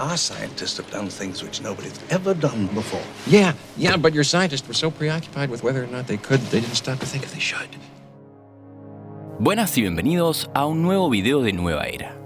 Our scientists have done things which nobody's ever done before. Yeah, but your scientists were so preoccupied with whether or not they could, they didn't stop to think if they should. Buenas y bienvenidos a un nuevo video de Nueva Era.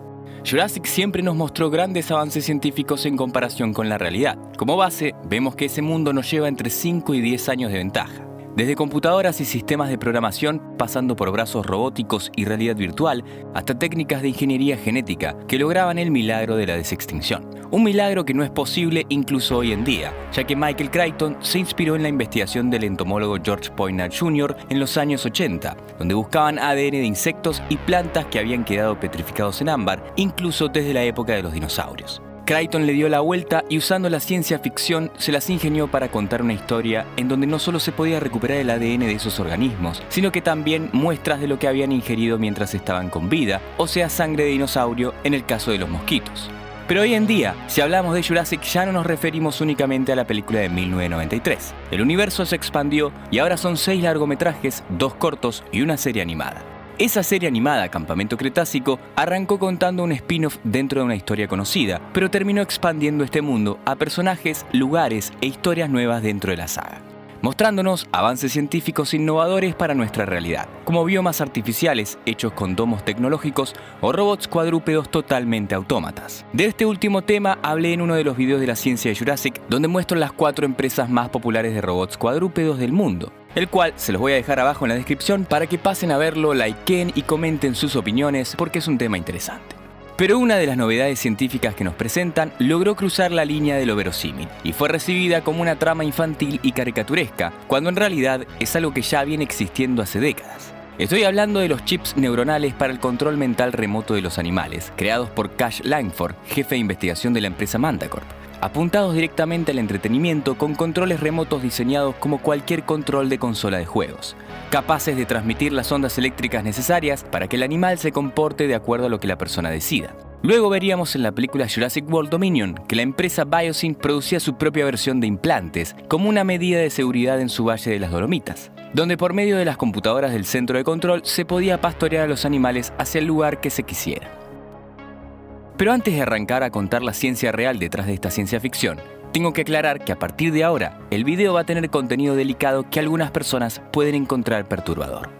Jurassic siempre nos mostró grandes avances científicos en comparación con la realidad. Como base, vemos que ese mundo nos lleva entre 5 y 10 años de ventaja. Desde computadoras y sistemas de programación, pasando por brazos robóticos y realidad virtual, hasta técnicas de ingeniería genética que lograban el milagro de la desextinción. Un milagro que no es posible incluso hoy en día, ya que Michael Crichton se inspiró en la investigación del entomólogo George Poinar Jr. en los años 80, donde buscaban ADN de insectos y plantas que habían quedado petrificados en ámbar, incluso desde la época de los dinosaurios. Crichton le dio la vuelta y usando la ciencia ficción se las ingenió para contar una historia en donde no solo se podía recuperar el ADN de esos organismos, sino que también muestras de lo que habían ingerido mientras estaban con vida, o sea, sangre de dinosaurio en el caso de los mosquitos. Pero hoy en día, si hablamos de Jurassic, ya no nos referimos únicamente a la película de 1993. El universo se expandió y ahora son 6 largometrajes, 2 cortos y una serie animada. Esa serie animada, Campamento Cretácico, arrancó contando un spin-off dentro de una historia conocida, pero terminó expandiendo este mundo a personajes, lugares e historias nuevas dentro de la saga, mostrándonos avances científicos innovadores para nuestra realidad, como biomas artificiales hechos con domos tecnológicos o robots cuadrúpedos totalmente autómatas. De este último tema hablé en uno de los videos de la ciencia de Jurassic, donde muestro las 4 empresas más populares de robots cuadrúpedos del mundo, el cual se los voy a dejar abajo en la descripción para que pasen a verlo, likeen y comenten sus opiniones porque es un tema interesante. Pero una de las novedades científicas que nos presentan logró cruzar la línea de lo verosímil y fue recibida como una trama infantil y caricaturesca, cuando en realidad es algo que ya viene existiendo hace décadas. Estoy hablando de los chips neuronales para el control mental remoto de los animales, creados por Cash Langford, jefe de investigación de la empresa Mantacorp, apuntados directamente al entretenimiento con controles remotos diseñados como cualquier control de consola de juegos, capaces de transmitir las ondas eléctricas necesarias para que el animal se comporte de acuerdo a lo que la persona decida. Luego veríamos en la película Jurassic World Dominion que la empresa Biosyn producía su propia versión de implantes como una medida de seguridad en su Valle de las Dolomitas, donde por medio de las computadoras del centro de control se podía pastorear a los animales hacia el lugar que se quisiera. Pero antes de arrancar a contar la ciencia real detrás de esta ciencia ficción, tengo que aclarar que a partir de ahora, el video va a tener contenido delicado que algunas personas pueden encontrar perturbador.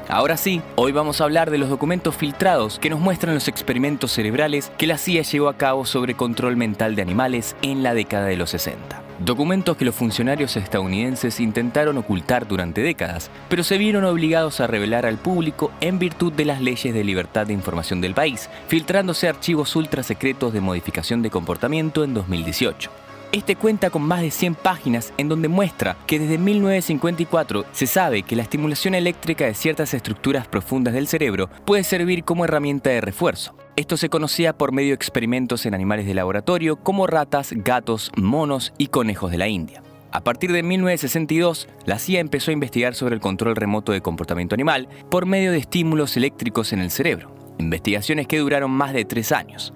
Ahora sí, hoy vamos a hablar de los documentos filtrados que nos muestran los experimentos cerebrales que la CIA llevó a cabo sobre control mental de animales en la década de los 60. Documentos que los funcionarios estadounidenses intentaron ocultar durante décadas, pero se vieron obligados a revelar al público en virtud de las leyes de libertad de información del país, filtrándose archivos ultra secretos de modificación de comportamiento en 2018. Este cuenta con más de 100 páginas en donde muestra que desde 1954 se sabe que la estimulación eléctrica de ciertas estructuras profundas del cerebro puede servir como herramienta de refuerzo. Esto se conocía por medio de experimentos en animales de laboratorio como ratas, gatos, monos y conejos de la India. A partir de 1962, la CIA empezó a investigar sobre el control remoto de comportamiento animal por medio de estímulos eléctricos en el cerebro, investigaciones que duraron más de 3 años.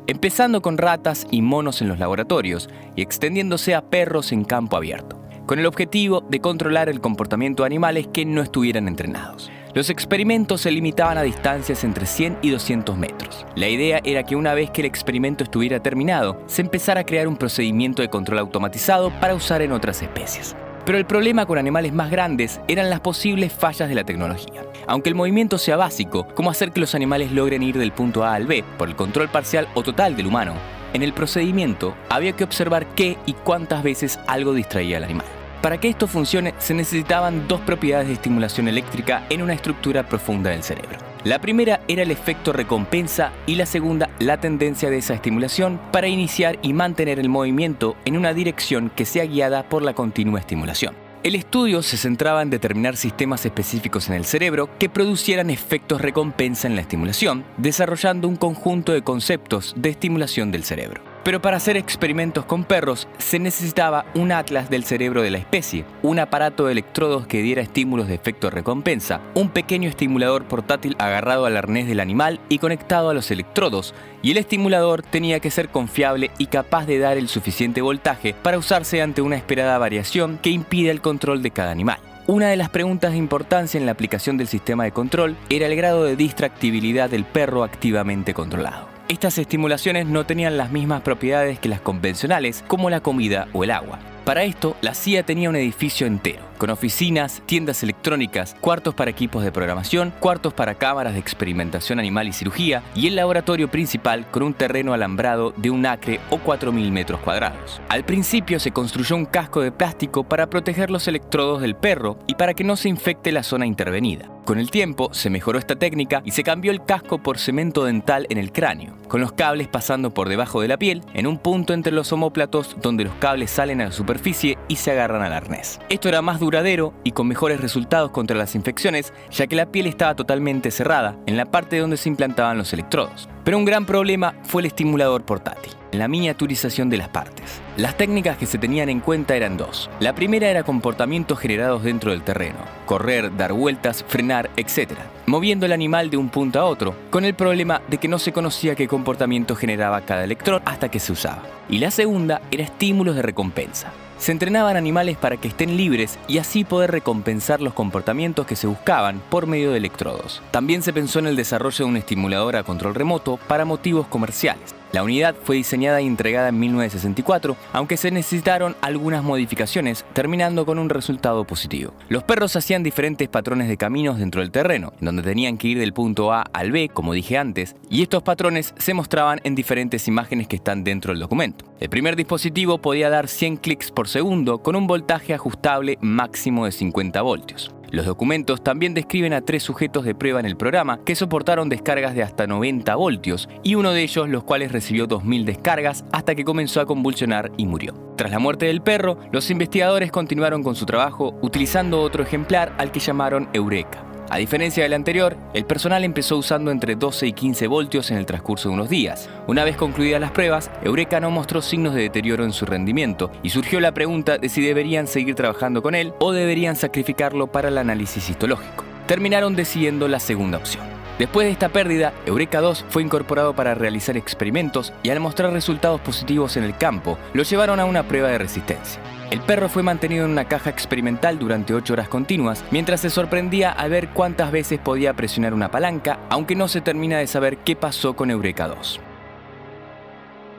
Empezando con ratas y monos en los laboratorios y extendiéndose a perros en campo abierto, con el objetivo de controlar el comportamiento de animales que no estuvieran entrenados. Los experimentos se limitaban a distancias entre 100 y 200 metros. La idea era que una vez que el experimento estuviera terminado, se empezara a crear un procedimiento de control automatizado para usar en otras especies. Pero el problema con animales más grandes eran las posibles fallas de la tecnología. Aunque el movimiento sea básico, como hacer que los animales logren ir del punto A al B por el control parcial o total del humano, en el procedimiento había que observar qué y cuántas veces algo distraía al animal. Para que esto funcione, se necesitaban 2 propiedades de estimulación eléctrica en una estructura profunda del cerebro. La primera era el efecto recompensa y la segunda, la tendencia de esa estimulación para iniciar y mantener el movimiento en una dirección que sea guiada por la continua estimulación. El estudio se centraba en determinar sistemas específicos en el cerebro que producieran efectos recompensa en la estimulación, desarrollando un conjunto de conceptos de estimulación del cerebro. Pero para hacer experimentos con perros se necesitaba un atlas del cerebro de la especie, un aparato de electrodos que diera estímulos de efecto recompensa, un pequeño estimulador portátil agarrado al arnés del animal y conectado a los electrodos, y el estimulador tenía que ser confiable y capaz de dar el suficiente voltaje para usarse ante una esperada variación que impida el control de cada animal. Una de las preguntas de importancia en la aplicación del sistema de control era el grado de distractibilidad del perro activamente controlado. Estas estimulaciones no tenían las mismas propiedades que las convencionales, como la comida o el agua. Para esto, la CIA tenía un edificio entero, con oficinas, tiendas electrónicas, cuartos para equipos de programación, cuartos para cámaras de experimentación animal y cirugía, y el laboratorio principal con un terreno alambrado de 1 acre o 4.000 metros cuadrados. Al principio se construyó un casco de plástico para proteger los electrodos del perro y para que no se infecte la zona intervenida. Con el tiempo se mejoró esta técnica y se cambió el casco por cemento dental en el cráneo, con los cables pasando por debajo de la piel, en un punto entre los omóplatos donde los cables salen a la superficie y se agarran al arnés. Esto era más duradero y con mejores resultados contra las infecciones, ya que la piel estaba totalmente cerrada en la parte donde se implantaban los electrodos. Pero un gran problema fue el estimulador portátil, la miniaturización de las partes. Las técnicas que se tenían en cuenta eran 2. La primera era comportamientos generados dentro del terreno: correr, dar vueltas, frenar, etc., moviendo el animal de un punto a otro, con el problema de que no se conocía qué comportamiento generaba cada electrón hasta que se usaba. Y la segunda era estímulos de recompensa. Se entrenaban animales para que estén libres y así poder recompensar los comportamientos que se buscaban por medio de electrodos. También se pensó en el desarrollo de un estimulador a control remoto para motivos comerciales. La unidad fue diseñada y entregada en 1964, aunque se necesitaron algunas modificaciones, terminando con un resultado positivo. Los perros hacían diferentes patrones de caminos dentro del terreno, en donde tenían que ir del punto A al B, como dije antes, y estos patrones se mostraban en diferentes imágenes que están dentro del documento. El primer dispositivo podía dar 100 clics por segundo con un voltaje ajustable máximo de 50 voltios. Los documentos también describen a 3 sujetos de prueba en el programa que soportaron descargas de hasta 90 voltios y uno de ellos los cuales recibió 2000 descargas hasta que comenzó a convulsionar y murió. Tras la muerte del perro, los investigadores continuaron con su trabajo utilizando otro ejemplar al que llamaron Eureka. A diferencia del anterior, el personal empezó usando entre 12 y 15 voltios en el transcurso de unos días. Una vez concluidas las pruebas, Eureka no mostró signos de deterioro en su rendimiento y surgió la pregunta de si deberían seguir trabajando con él o deberían sacrificarlo para el análisis histológico. Terminaron decidiendo la segunda opción. Después de esta pérdida, Eureka 2 fue incorporado para realizar experimentos y al mostrar resultados positivos en el campo, lo llevaron a una prueba de resistencia. El perro fue mantenido en una caja experimental durante 8 horas continuas, mientras se sorprendía al ver cuántas veces podía presionar una palanca, aunque no se termina de saber qué pasó con Eureka 2.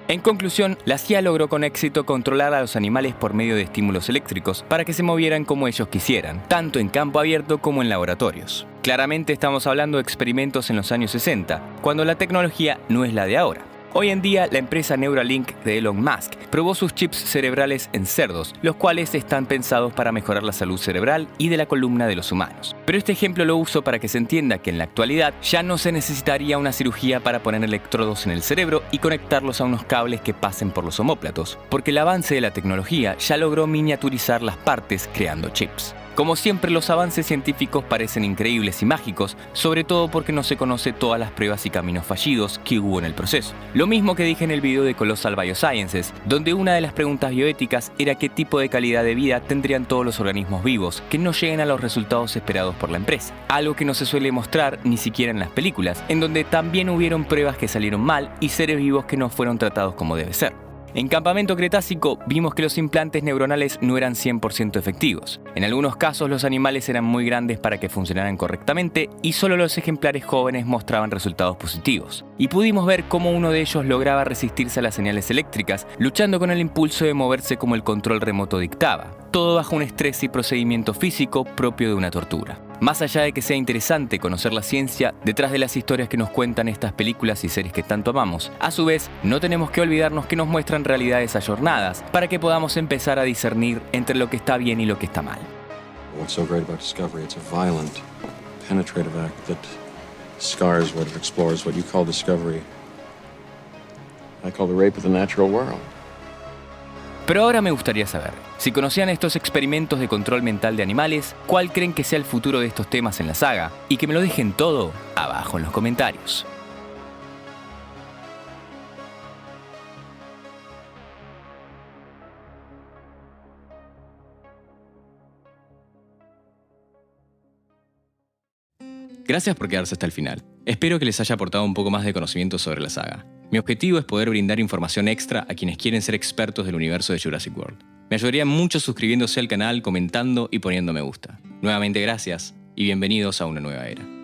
En conclusión, la CIA logró con éxito controlar a los animales por medio de estímulos eléctricos para que se movieran como ellos quisieran, tanto en campo abierto como en laboratorios. Claramente estamos hablando de experimentos en los años 60, cuando la tecnología no es la de ahora. Hoy en día, la empresa Neuralink de Elon Musk probó sus chips cerebrales en cerdos, los cuales están pensados para mejorar la salud cerebral y de la columna de los humanos. Pero este ejemplo lo uso para que se entienda que en la actualidad ya no se necesitaría una cirugía para poner electrodos en el cerebro y conectarlos a unos cables que pasen por los omóplatos, porque el avance de la tecnología ya logró miniaturizar las partes creando chips. Como siempre, los avances científicos parecen increíbles y mágicos, sobre todo porque no se conoce todas las pruebas y caminos fallidos que hubo en el proceso. Lo mismo que dije en el video de Colossal Biosciences, donde una de las preguntas bioéticas era qué tipo de calidad de vida tendrían todos los organismos vivos que no lleguen a los resultados esperados por la empresa. Algo que no se suele mostrar ni siquiera en las películas, en donde también hubieron pruebas que salieron mal y seres vivos que no fueron tratados como debe ser. En Campamento Cretácico vimos que los implantes neuronales no eran 100% efectivos. En algunos casos los animales eran muy grandes para que funcionaran correctamente y solo los ejemplares jóvenes mostraban resultados positivos. Y pudimos ver cómo uno de ellos lograba resistirse a las señales eléctricas, luchando con el impulso de moverse como el control remoto dictaba. Todo bajo un estrés y procedimiento físico propio de una tortura. Más allá de que sea interesante conocer la ciencia detrás de las historias que nos cuentan estas películas y series que tanto amamos, a su vez, no tenemos que olvidarnos que nos muestran realidades ayornadas para que podamos empezar a discernir entre lo que está bien y lo que está mal. What's so great about Discovery? It's a violent, penetrative act that scars what it explores, what you call discovery. I call the rape of the natural world. Pero ahora me gustaría saber, si conocían estos experimentos de control mental de animales, ¿cuál creen que sea el futuro de estos temas en la saga? Y que me lo dejen todo abajo en los comentarios. Gracias por quedarse hasta el final. Espero que les haya aportado un poco más de conocimiento sobre la saga. Mi objetivo es poder brindar información extra a quienes quieren ser expertos del universo de Jurassic World. Me ayudaría mucho suscribiéndose al canal, comentando y poniendo me gusta. Nuevamente gracias y bienvenidos a una nueva era.